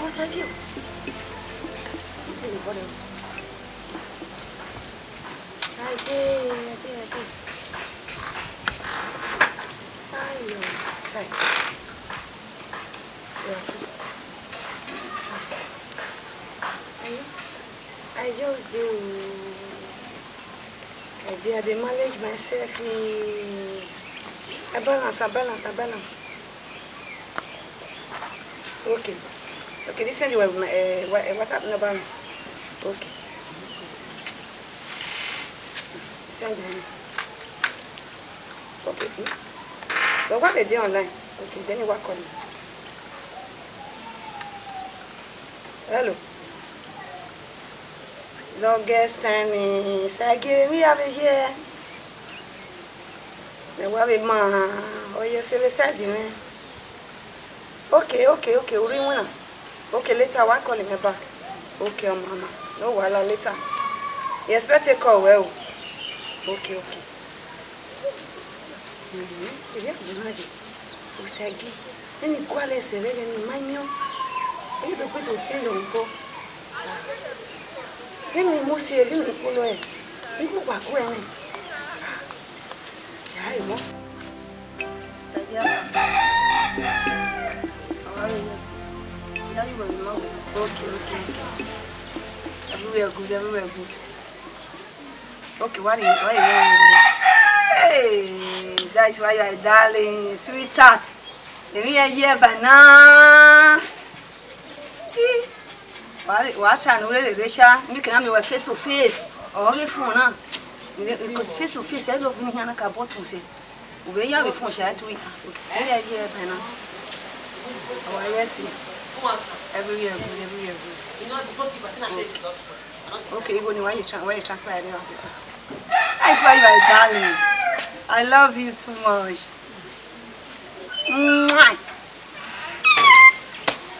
thank you. I did. You're sick. I just do. I manage myself. I balance. Okay, this is what's happening about me. Okay. Send them. Okay. But what they do online? Okay, then you work on it. Hello. Longest time is I give me a here. The worry man. Oh, you Sylvester, man. Okay. Okay, later I call him back. Okay, mama. No, while later. You expect a call well. Okay. Yeah, imagine. Usagi. Any quality seven in my meal. You don't put to tell you. Then we must see a little polo. You go back when. Yeah, you know. Sadia. How are you? Yeah, you will know. Okay. Everywhere good. Okay, why hey, that's why you are darling, sweetheart. Let me hear banana. What I know the Risha, making me face to face. Only phone, because face to face, I love me and I can bottom say. We are before she had to eat. We are here banana. Oh, yes, everywhere good. Okay, you go to where you transfer it. That's why you are darling. I love you too much.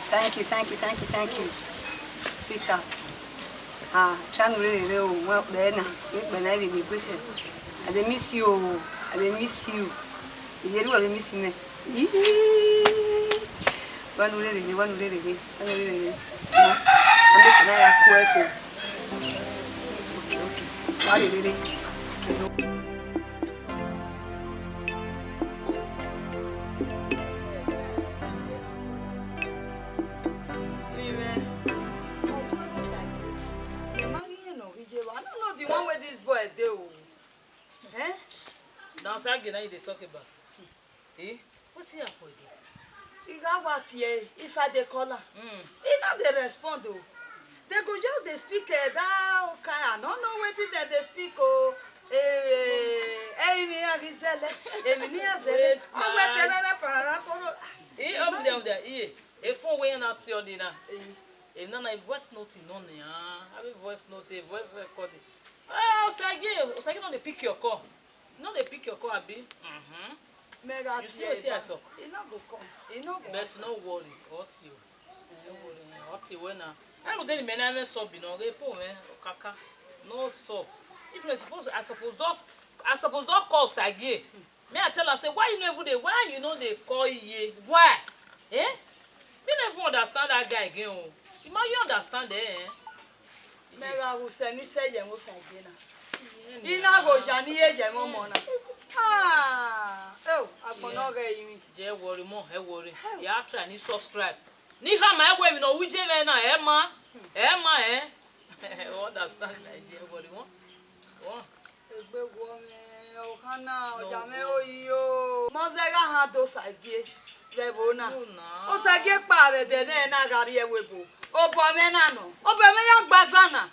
Thank you. Sweetheart. Chan really well then. I miss you. You hear what I miss me. One really. I'm making a quaffle. Okay. Why really? Now, Sagi, now they talk about. What's here for you? You got what here? If I dey call her, he not dey respond though. They go just dey speak that kind. I don't know what they speak oh. Me agizele. Me azele. Up there. A phone way not your dinner. If none, a voice note in on ya. Have a voice note, a voice recording. Sagi, no, they pick your call. No, they pick your call, Abi. You see what I talk? He not go come. But no worry, what you? What you when I don't think men ever sub, you know, they phone, kaka. No sub. If I suppose don't call Sagi. May I tell her, say, why you never why you know they call ye? Why? You never understand that guy again. You might understand Mega will send me say you must again. He not go Jani age mona. I cannot get you. Jay worry more, worry. You are trying to subscribe. Niha my way, no, which Emma, understand Jay worry more. A big woman, oh, Hannah, Jameo, you. Mozega had those ideas. Rebona. O Sagi pare de na gari ewebo. O bo me na no. O be me ya gbazana.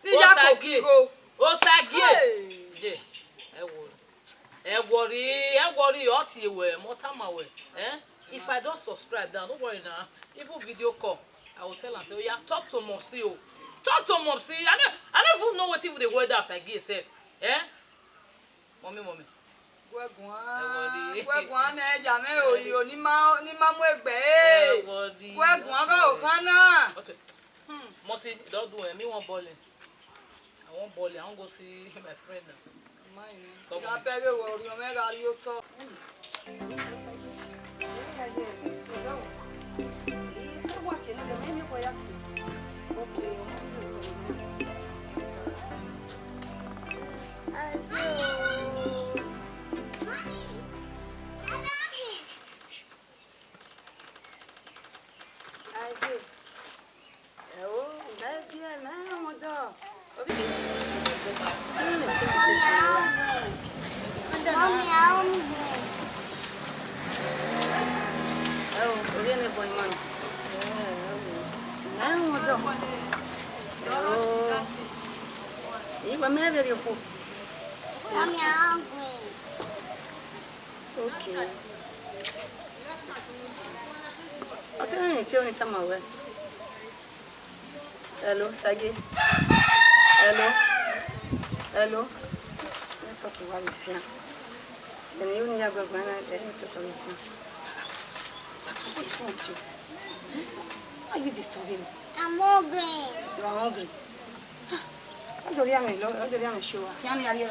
Ni ya kokiko. O Sagi. Je. E worry oti we motama we. If I don't subscribe now, don't worry now. Even video call, I will tell and say, "Oh yeah, talk to Mopsi o. Talk to Mopsi. I don't even know what even the word that Sagi said. Mommy. Gwegwan na jame oyo ni ma mu egbe gwegwan go kana Mosi don't do me one balling. I want balling. I want go see my friend now. Mine na pere wo ori o me ga ri o to what you know the me born man. Now what's up? Oh. You were married your poop. I'm hungry. Okay. I'll tell you, it's only somewhere. Hello, Sagi. Hello. Hello. Let's talk about it here. And you need to go and let's talk about it here. What's wrong with you? Why are you disturbing me? I'm hungry. You are hungry. How do you show? Can you hear me?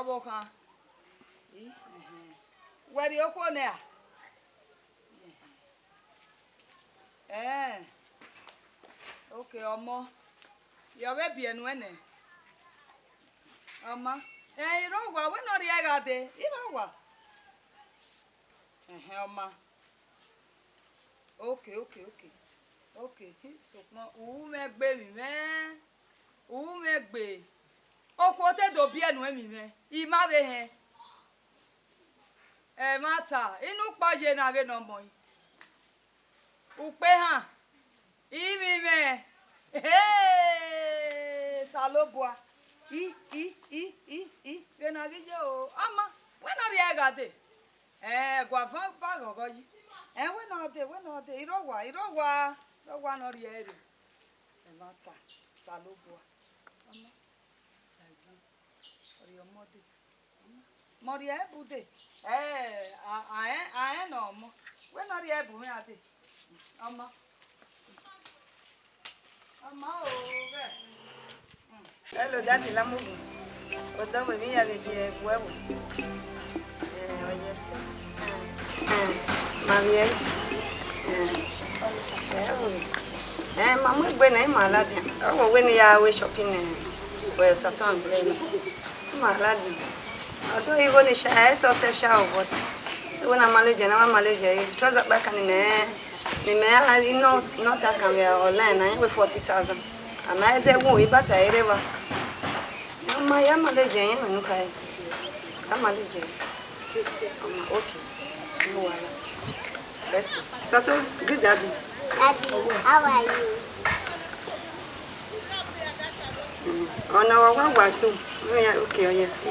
Obokan. Where do you go now? Okay, Omo. You're baby and when? Oma. You know what? We're not here, got it. You know what? Oma. Okay. Okay. So, who make baby, man? Who make baby? O kote do bien we mi me I ma be he e mata inu paje na ge no mo u pe han I mi me salobua I ge na ge je o ama we no ri ga de gwa fa ba gogo yi we no de irogwa no ri ere e mata salobua ama your mother. Moria bude. I no mo. We not here bu me ade. Ama. Ama o be. Hello, Daddy Lamu. Odor we me ave je huevo. Oye sí. Mami mama gbe na mala dia. O we ni ya we shopping we Saturn play. Maladi. Although even if I to say show but so when I manage trust that back and me not I can be online I with 40,000 and I dey won iba ta erewa my manage yen no kai I manage okay no wala bless you Sato good daddy How are you? Oh no wa too okay, oh yes.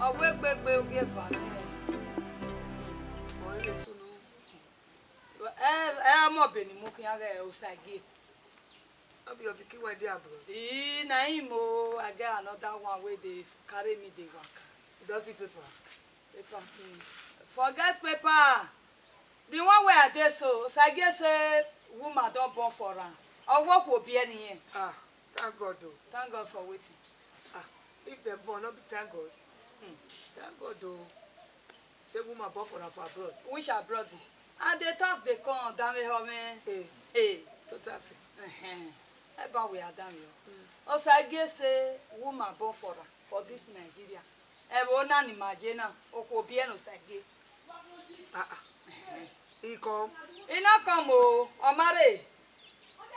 Awegbe oge fa me. O ile sunu. Mo Benin mo kin aga o sage. Abi obi ki we dey abroad. Na him o I get another one wey dey carry me dey waka. You don see paper? Forget paper. The one where I dey so sage say woman don born for am. Or work will be any here. Thank God though. Thank God for waiting. If they born, not be thank God. Thank God though. Say woman born for abroad. Which abroad? And they talk they come down here, man. Hey. Totally. About we are down here. Also, I guess say woman born for this Nigeria. Everyone imagine now. Okobieno sage. He come. He not come o. Omare.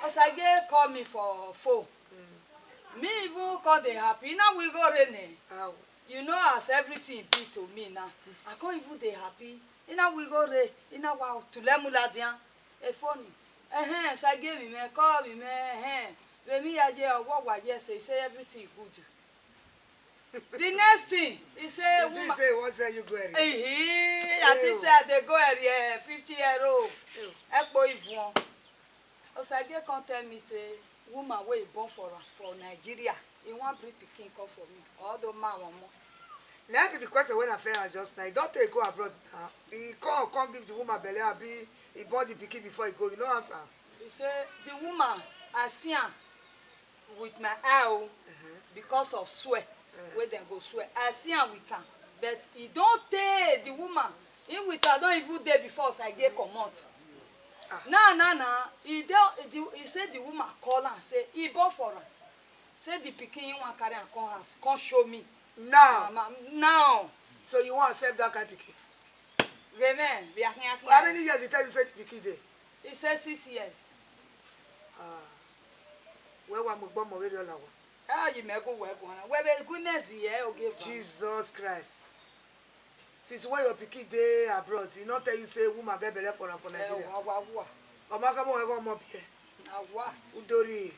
Osage call me for phone. Me even call they happy. Now we go rene. You know as everything be to me now. I can't even they happy. Now we go re. Now wow to lemuladian. E phone. Sage me call me when me aje what say everything good. The next thing he say woman. Say what say you go here? I think say they go here 50-year-old. Ekpo Ivon. Osage come tell me say woman wey born for Nigeria. He want bring pikin come for me. All the man one more. Now be the question when I fair just now. He don't take go abroad now. He come give the woman belly abi he born the pikin before he go. You know answer. He say the woman I see her with my eye because of sweat. where they go swear. I see her with her, but he don't take the woman. He with her don't even day before so I get come out. Nah. He said the woman call her and say he bought for her. Say the pikin you want carry and come house. Come show me. Now. So you want to accept that kind of pikin? Remain. How many years he tell you say the pikin there? He said 6 years. Where one more bomb already all our. Ah, you may go work one. Where the goodness here okay. Jesus Christ. Since when your pikin there abroad, he not tell you say woman get belle for Nigeria. Omaka mo ever mo be. Udori.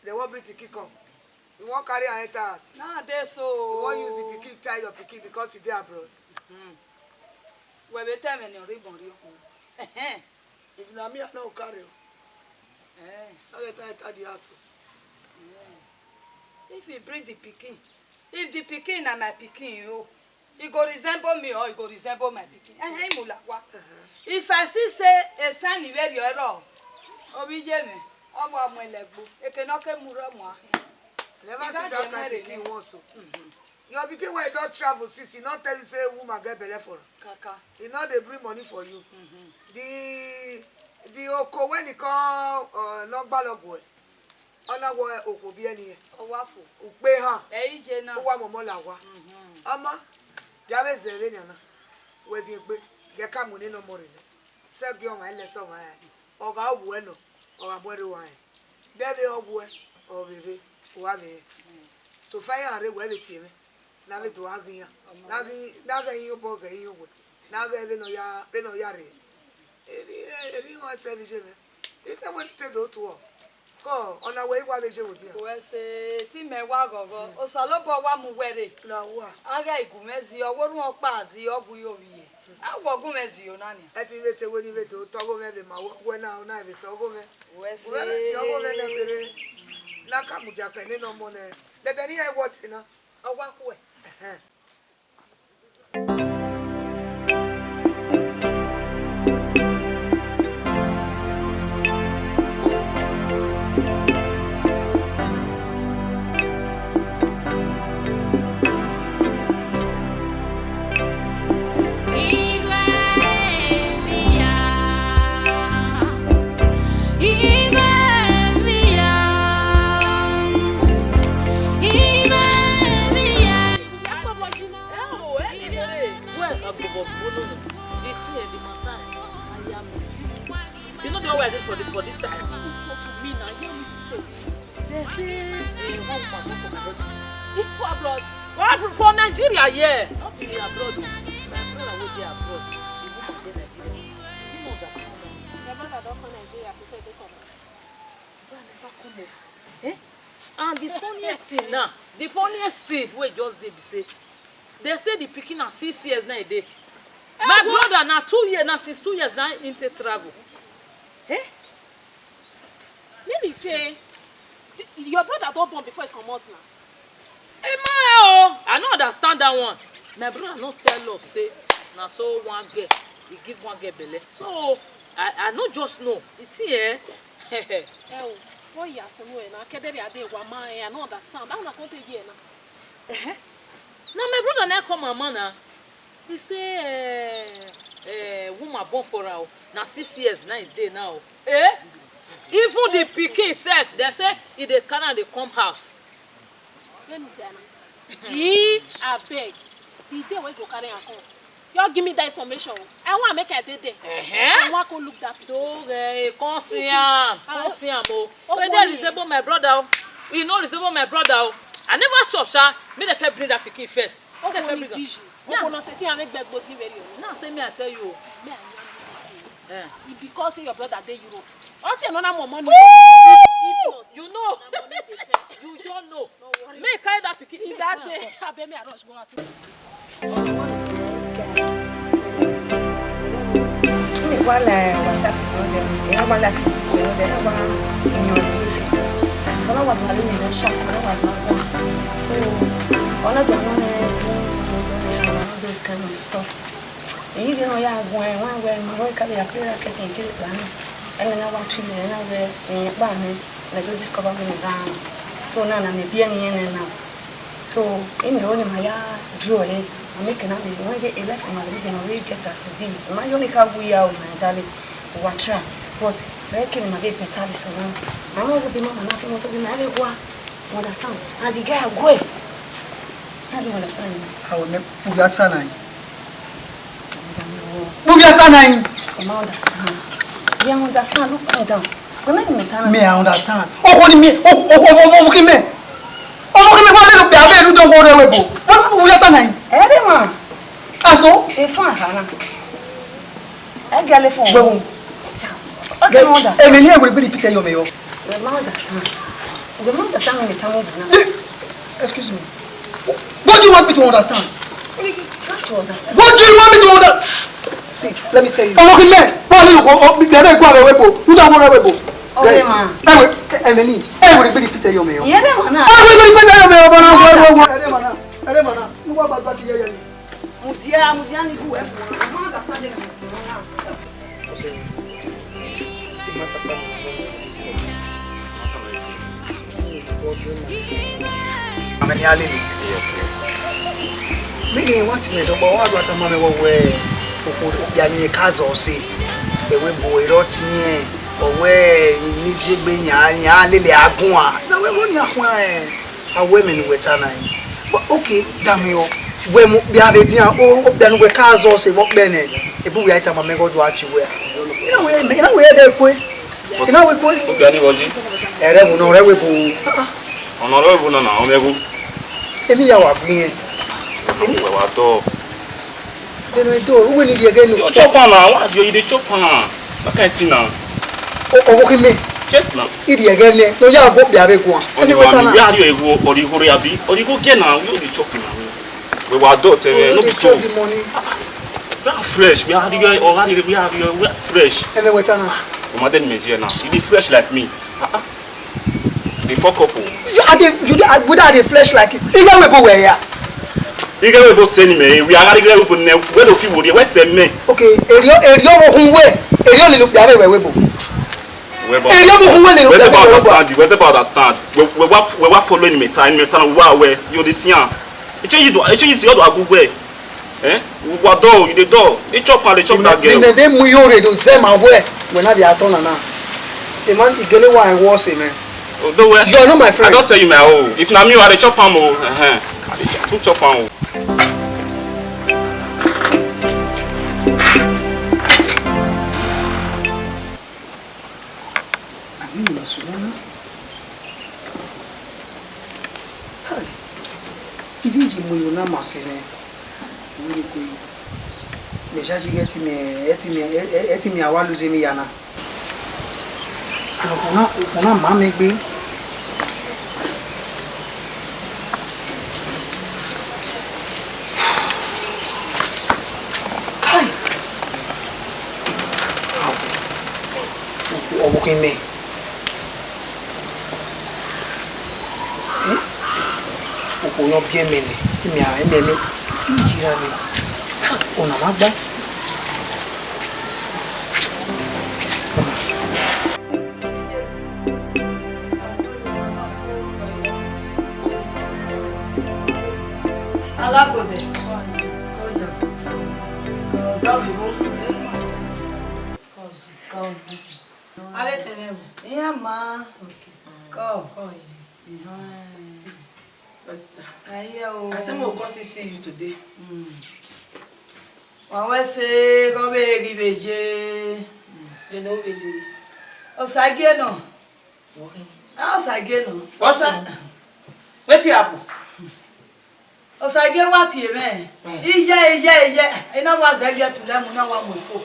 They won't bring pikin come. You won't carry her enter us. Nah, they so. You won't use the pikin tie your pikin because he there abroad. Where we tell me no ribbon you. If na me I no carry you. Now let her enter the house. If you bring the pikin, if the pikin na my pikin, he go resemble me or he go resemble my pikin. If I see say a son where you are, obijeme, omo amolegbo, ekenoke muro mo. Never see that kind of pikin once. Your pikin when you don't travel, since he not tell you say woman get belle for Kaka. He not they bring money for you. The oko when he come not balogwe. Ona wo oko bi eni Owafo. Upe ha. Eije na. Uwa momo lawa. Ama jabe zere ni ana. Wezi gbe ge ka mu ni no more ni. Se gi o ma ile so ma ya. Oga owu eno. Oga bore wa. Debe owu e. Obebe. Wa me. So fire are we le ti me. Na be do agiyan. Na ga yin obo ga yin owo. Na ga be no ya re. Eri won se bi je me. Ite won te do to o. Ko ona we wa beje wodi a. We se ti me wa gogo. O salobo wa mu were. Na wa. Aga igumezi oworun opa azi obu yo wiye. Awo gumezi yo nani. E ti bete woni bete o togo me be ma wo na o na be so go me. We se si ogo me na bere. Na ka mu ja kan ni no mo ne. Bebe ni e wo ti na. owa ku e. You know the one we are doing for this side. Talk to me now. You don't need to stay. They say one woman go for abroad. If for abroad. What for Nigeria? Yeah. Not be abroad. My brother will be abroad. The woman dey Nigeria. You know understand that. Your brother don't come Nigeria before they come. Brother never come home. Eh? And the funniest thing now, the funniest thing wey just dey be say, they say the pikin na 6 years now a day. My brother na 2 years now, since 2 years now into travel. Eh? Meaning say your brother don't born before he come out now. Hey, ma, I don't understand that one. My brother not tell us say na so one girl, he give one girl belle. So I not just know. It's here. Oh, boy, ya so no na kedere ade wa ma I no understand. That na come take here now. Now my brother na come mama na. He say woman born for her na 6 years now a day now. Eh? Even the pikin self, they say if they carry they come house. He abeg. The day we go carry am come. You give me that information. I want make I dey there. I want to look that. Come see am. When they resemble my brother, you know resemble my brother. I never saw sha. Me dey first bring that pikin first. Okay, let me vision. No, no, say I make beg both very. Now say me I tell you. Me I it's because your brother dey Europe. Also another more money. If not, you know. You don't know. No worry. Make carry that pikin. See that day, I bet me I rush go house. Wala WhatsApp ina wala so na wa mali ni chat na wa so ona do na those kind of stuff and you know ya go one we ka be clear marketing kill plan and na wa trim na we ba me na do discover me down so na me bia ni na So, in the only my draw, I'm making up the one get 11 and I will get us a V. My only car we are my darling. What try? But where can my baby tell you so now? I'm not going to be mama, nothing to be married. Understand? And the guy go. How do you understand? I will never put that sign. Put that sign. Come understand. You understand? Look, calm down. Me, I understand. Oh, what do you mean? Oh, okay, me. Oh, okay, me. What little baby? You don't go there, we go. What put that sign? Everyone. Aso? If I have a girl phone. Well, okay, understand. I mean, you will be picture you, me. We understand. We understand when we come over now. Excuse me. What do you want me to understand? What do you understand? What do you want me to understand? See, let me tell you. Oh, okay, man. What do you want? You don't want to webo. Okay, man. And then, I will be picture you, me. Yeah, man. I will be picture you, me. You want back here? Mutia ni go e fun. I understand the So, it matter come on this stuff. I'm an alien. Yes. Maybe what me do, but what am I aware? Yani kazo say, the way boy rot me, or where you need to be ya lily agua. Now we want ya a women with an eye. But okay, damn you. When we have a dinner, oh, then we cars also what Benin. If we item a mego to watch you wear. You know, they're quick. You know, we're quick. I don't know, we go. Honorable, no, honorable. Any hour green. Then I do. We need again. You chop on now. What you chop on? I can't see now. Oh, okay, me. Just now. Idiot again. No, you are go be a big one. Anyway, we are you go or you go abi or you go get now. You be chopping now. We were adult, no be so. We are fresh. We are already we are fresh. And then we turn. Madam Major now. You be fresh like me. The four couple. You would have the flesh like you. Even we go where? You get we send me. We are going to open. Where do you go? Where send me? Okay. Area where? Area look there where we go. Where's about understand? Where's about understand? We were following me time. Me time where you the see. You see how do way. Eh? What do you do? You chop and chop that girl. They muyo do same way. When I be at on now. The man igele wa and was man. Oh, where? You are not my friend. I don't tell you my oh. If na me, I dey chop am oh. I dey too chop am oh. Idiji muyo na masene. We go. Me jaji eti me awalu ze mi yana. Ano una mama gbe. Kai. O wo me. O no bien me ni. Me. Ijira mi. Ona ma gba. Alákòdè. Ale tenebo. Yeah, ma. Go. I said we'll come see you today. Wọ́n ṣe kọ́ bẹ́ẹ̀ rí bèjì. You know beje. Ọ̀sàgé náà. Ọ̀sàgé náà. What's up? Wetin happen? Ọ̀sàgé wá tiẹ̀ mẹ́. Iye. Iná wá ṣàgé tulẹ̀ mu náà wá mú fò.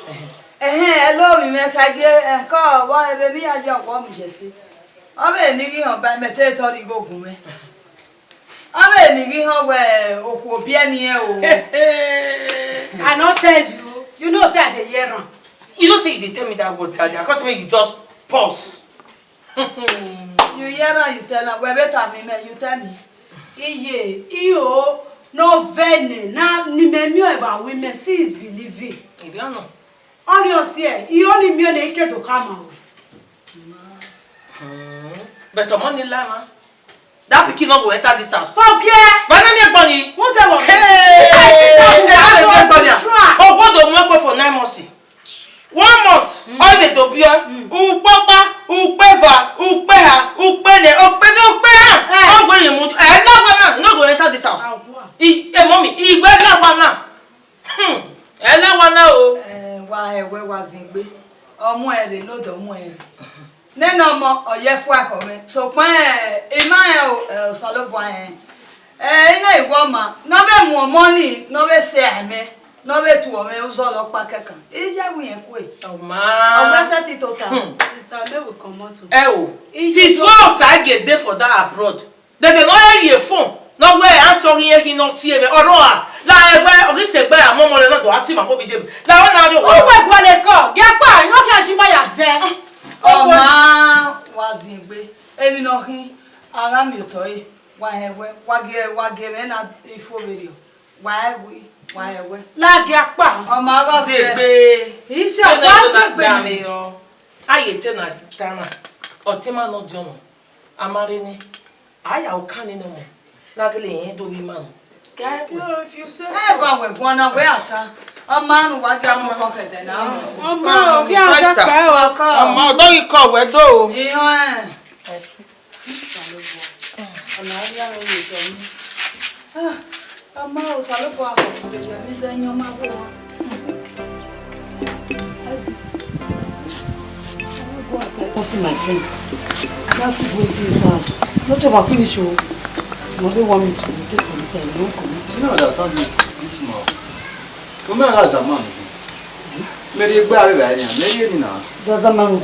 Ẹ lómi mẹ́ ṣàgé kọ́ wọ́n ẹbẹ̀ mi àjẹ́ ọ̀pọ̀ mi jẹ̀ sí. Ọbẹ̀ ní kí hàn bá mẹ́tẹ́ tọ́rí gbógun mẹ́. Ọbẹ̀ ní kí hàn wẹ̀ òkú òbí ẹni ẹ o. I not tell you. You know say I dey hear am. You know say you dey tell me that word that cause me you just pause. You hear am, you tell am. Well, better me, you tell me. Iye, iyo, no vene, na ni me mi about women, see is believing. You don't know. On your see, you only me na ike to come out. But money lama. that pikin no go enter this house. So yeah. But na me gboni. Who tell us? Hey. Oh, what do we go for 9 months? 1 month. All the to be upapa, upeva, upeha, upene, upese, upeha. I'm going to no go enter this house. Mommy, he where that one now? Ella one now. Why where was in be? Omo ere no do mo ere. Nena mo oyefu akome. So pe e ma e salobo en. Ina iwo ma, no be mu money, no be se ame. No be tu o me uzo lo pa kekan. Ija wi en ku e. Oh man. Ogbese ti total. Sister, me will come out to. Since once I get there for that abroad, they don't hear your phone. No way, I'm talking here, he not here. Or no, like where or this is where I'm more than not to ask him about him. Now, what are you? Oh, where go they go? Get back. You can't see my there. Oh man, was in be. Emi no hin. Ara mi toy. Wa ge me na ifo video. Why we? La get back. Oh my God, say. It's a was me. I na tana. O tema no jono. Amarene. I au kani no mo. Nagele do bi man. If you say so. I go we gwana we ata. A man wa ga mo ko kede na. Oh ma, ki a se pe o. Oh ma, do you call we do. Iyo eh. Ona ya lo yi to mi. Ama o salo po aso de ya mi se nyo ma wo. See my friend. I have to go in this house. Not about finish you. You only want me to take for this. You won't commit. You know that something. Come on, as a man. Maybe you buy it. Maybe you know. Does a man?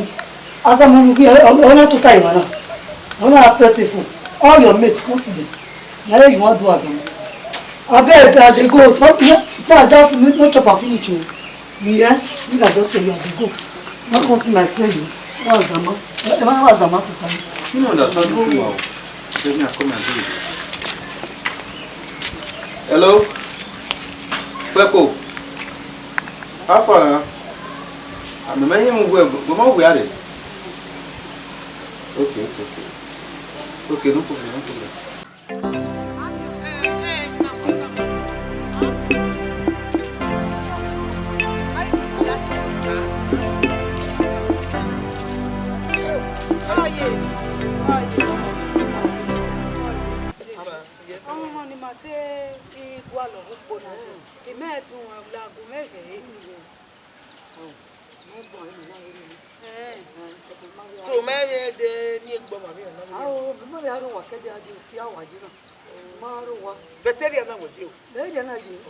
As a man, I want to tie one. I want to press it for all your mates. Consider. Now you want to do as a man. I bet they go. So I just not chop and finish you. Yeah, you can just tell you they go. Not consider my friend. What's the man? What's the man to tell you? You know that something. Let me come and do it. Hello? Pepo? How far? I'm the man who we are. Okay. Okay, no problem. So maybe the new bomb. Better than with you.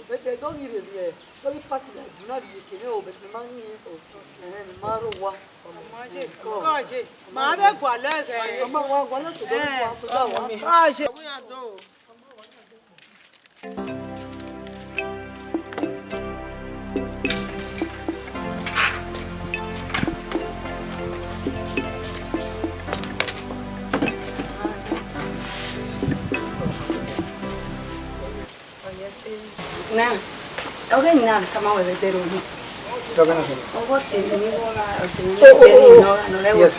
Better don't give it here. Very particular. Do not be a but the money is Marowa. Mother go like Now, okay, now come on with the room. Yes.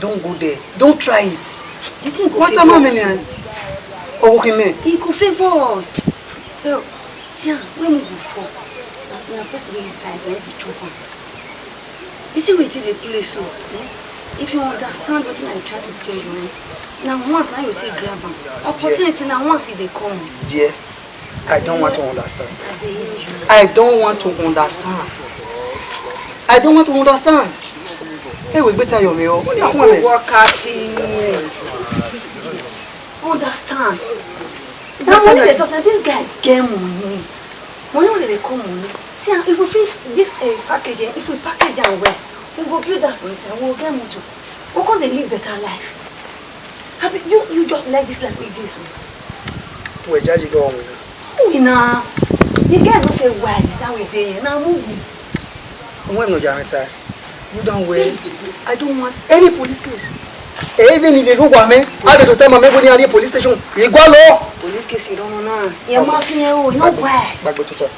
Don't go there. Don't try it. What am I mean? Oh, okay, man. He could favor us. Tiens, when we go for, na first we guys let the chop. It's a way to the place so. If you understand what I try to tell you, now once now you take grab them. Opportunity now once they come. Dear, I don't want to understand. I don't want to understand. Hey, we better you me. What you want? Work at it. Understand? Now when they talk, this guy get money. When they come money. See, if we finish this packaging, if we package it well, we will build that for us and we will get motor. We can live better life. You just like this life with this one. Where judge go on with it? We now. The guy not feel wise. This time we day now moving. When no jam you don't wait. I don't want any police case. Even if they go for me, I have to tell my neighbor near the police station. You go low. Police case you don't know. You're not wise. Back to talk.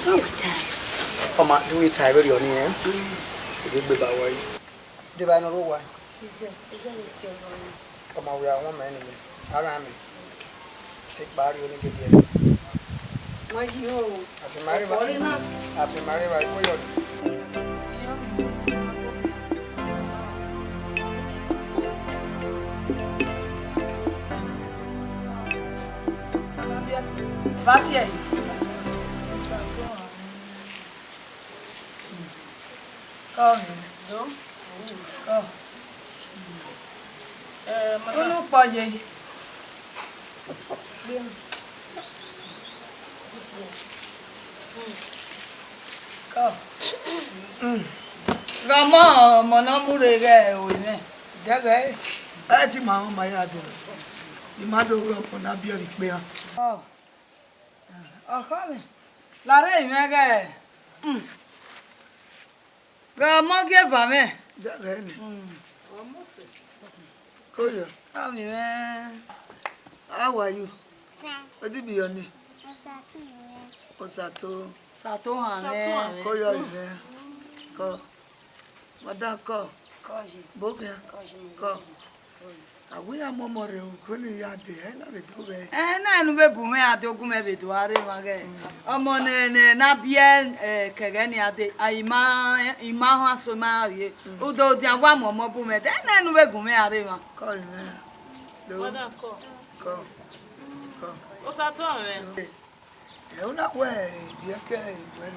No time. Oma, do it I very on here. Big baby boy. The banner one. Is that still going? Oma, we are one man. Around me. Take body only get here. Mas eu. Happy Mary by Boy. Bate aí. Come. Come. Mas não pode aí. Come. Gama não murega hoje, né? Deve é ti ma ma ya do. Ni ma do go na bi o pe ha. Come. La re mega. Gama que va me. Deve ni. Almost. Koyo. Come man. How are you? What do be your name? Osato. Osato. Sato Koyo ile. Ko. Madam ko. Koje. Bokia. Ko. Awi amomore o ko ni ya de e la be do be. Na nu be bu me ade ogun me be do are mage. Omo ne na bie kege ni ade ima ho asoma rie. Udo di agwa momo bu me de na nu be gun me are ma. Ko ile. Do. Madam ko. Ko. Osato ame. E una we bi ke we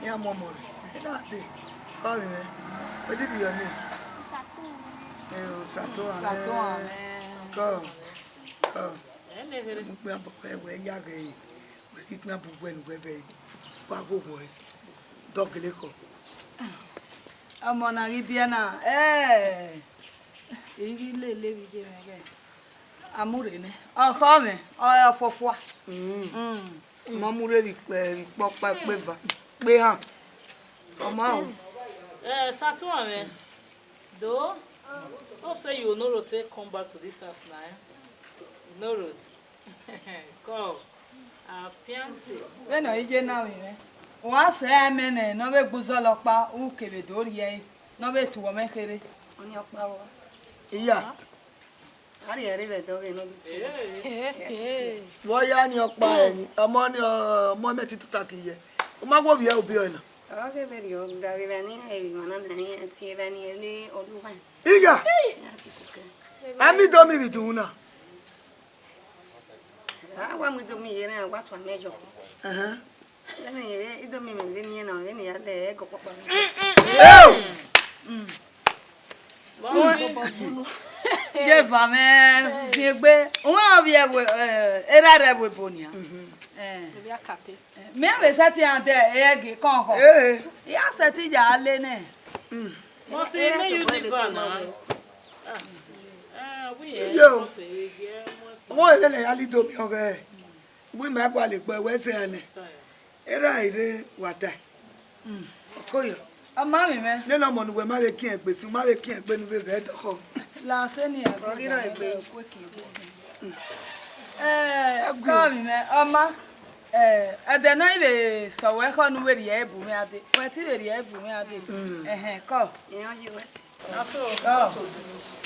ni amomore. E na de. Ko ile. What do be your name? Sato ame. Go. Ele Mo pe abo we ya ge yi. We ki na bu we nu we be. Wa go boy. Dogele ko. Omo na ri bia na iri le bi je mege. Amure ne. Oko me, o fofua. Mo mu re bi popa pe va. Pe han. Omo o. Sato ame. Do. Hope say you will no rotate come back to this house now. No road. Go. Pianti. When no ije na we ne. Wa se amene no be gbuzo lopa u kebe do ri e. No be tuwo mekere. Oni opa wo. Iya. Ari ere be do be no bi. Wo ya ni opa eyin. Omo ni omo me ti tuta kiye. O ma wo bi e obi o na. Okay, very good. Dari bani e mana nani ati bani ele oluwan. Iya. Ami do mi bi tu na. Wa mu do mi yere wa to mejo. Lẹ́nu yẹn idomi mi lé ní ẹ̀nà ọ̀rẹ́ nìyá lẹ̀ ẹ́ gọ̀pọ̀ pàmò. Jẹ́ fàmẹ́ fi gbé wọ́n bí ẹ̀rá rẹ̀ wò bò nìyà. Mi àwẹ̀ sẹ́tì àǹtẹ̀ ẹ̀ẹ́gì kàn họ. Ìyá sẹ́tì jà á lé náà. Mo sì ní Univa náà. Yo, wọ́n ilé lẹ̀ yá lídò mi ọ̀rẹ́ ẹ̀. Wí máa bọ̀ àlè pẹ̀ wẹ́sẹ̀ ẹ̀ nẹ̀. Era ire wata. Okoyo. Ama mi me. Le no mo nu we ma be kin egbe si, ma be kin egbe nu be re doko. La se ni egbe. Oriro egbe. Ko mi me, ama ade no ibe so we ko nu we ri ebu mi ade. We ti we ri ebu mi ade. Ko. Eyan ji wesi. Aso. Ko.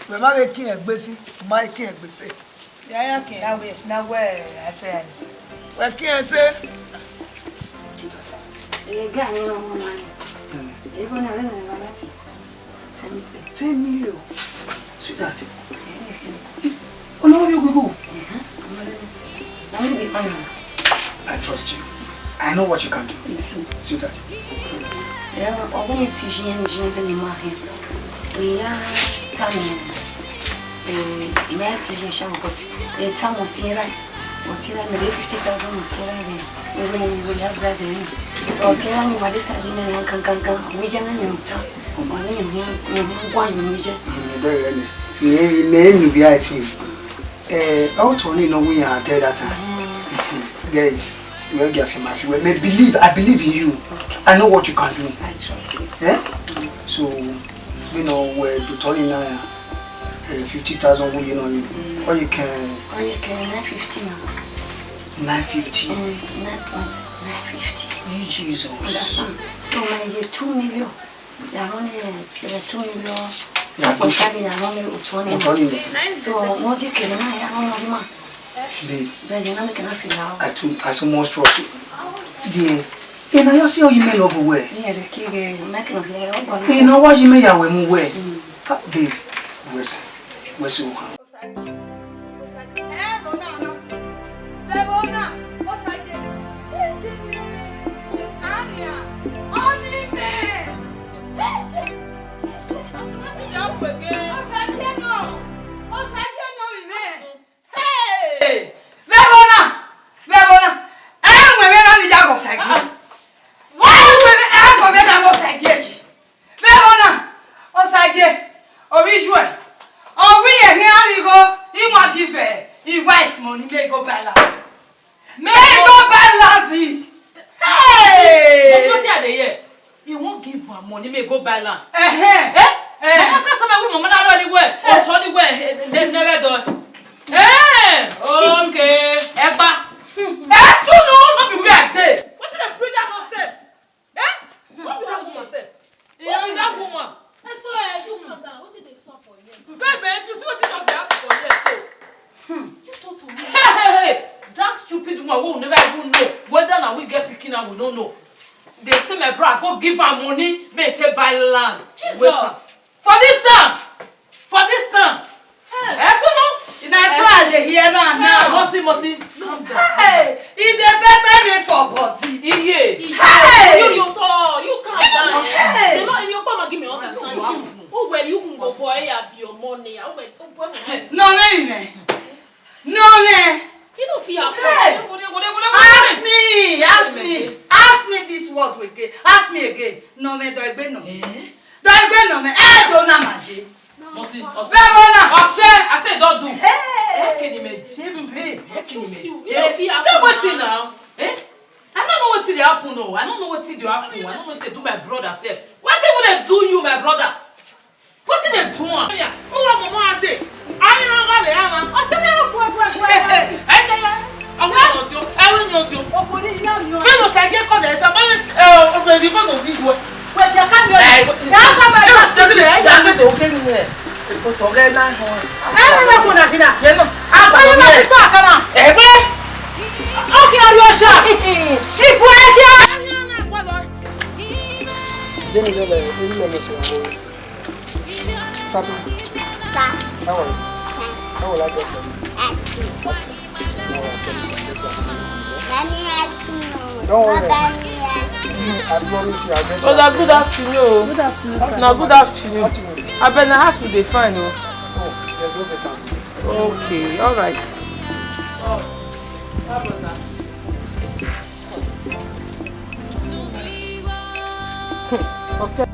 We ma be kin egbe si, ma kin egbe se. Ya kin egbe. Na we ase ani. We kin ase. Gani no mama. Ego na na balati. 10 million. Sweetheart. Oh no, you go. I trust you. I know what you can do. Listen. Sweetheart. Yeah, I'm going to teach you and you and you. We are telling imagine show but it's some material. Material maybe 50,000 material. We will have that then. So material you want to me can we just know. Only you want you just. See, name you be a team. Out only know we are there that time. Get you will get my few. May believe, I believe in you. I know what you can do. I trust you. Yeah? So, you know, where to Tony now 50,000 will you know me. Or you can 50 now. 950. 9.950. Jesus. So my 2 million. Yeah, only 2 million. Yeah, So what you can I don't know. I too monstrous. Dear, and I see how you may love away. You know what you may have when we babe, where's your hand? Money may go buy land. Mama can't tell me mama not anywhere. It's anywhere. They never do. Okay. Eba. So no, not be where they. What did I bring that nonsense? What be that woman say? What be that woman? I saw you calm down. What did they saw for you? Baby, if you see what it does happen for you, so. You talk to me. Hey, that stupid woman will never even know whether now we get picking and we don't know. They say my brother go give her money, may say buy land. Jesus! For this time! Hey, so no? That's why they hear that now. Mossy. Hey, it dey me for body. Hey! You calm down. Hey! They not in your mama give me understanding. Who where you can go boy have your money? No, man. You don't feel Ask me this word again. Ask me again. No, me do igbe no. Do igbe no me. Do na maje. Mossy. I say don't do. Hey! Can you imagine? Say what what now? I don't know what they happen. No, I don't know what they happen. I don't know what they do my brother say. What will they do you, my brother? What did they do? How will I get them? Don't worry. I promise you I'll get you. Good afternoon. Good afternoon, sir. No, good afternoon. I've been in the house with the fine. Oh, there's no vacancy. Okay, all right. Okay.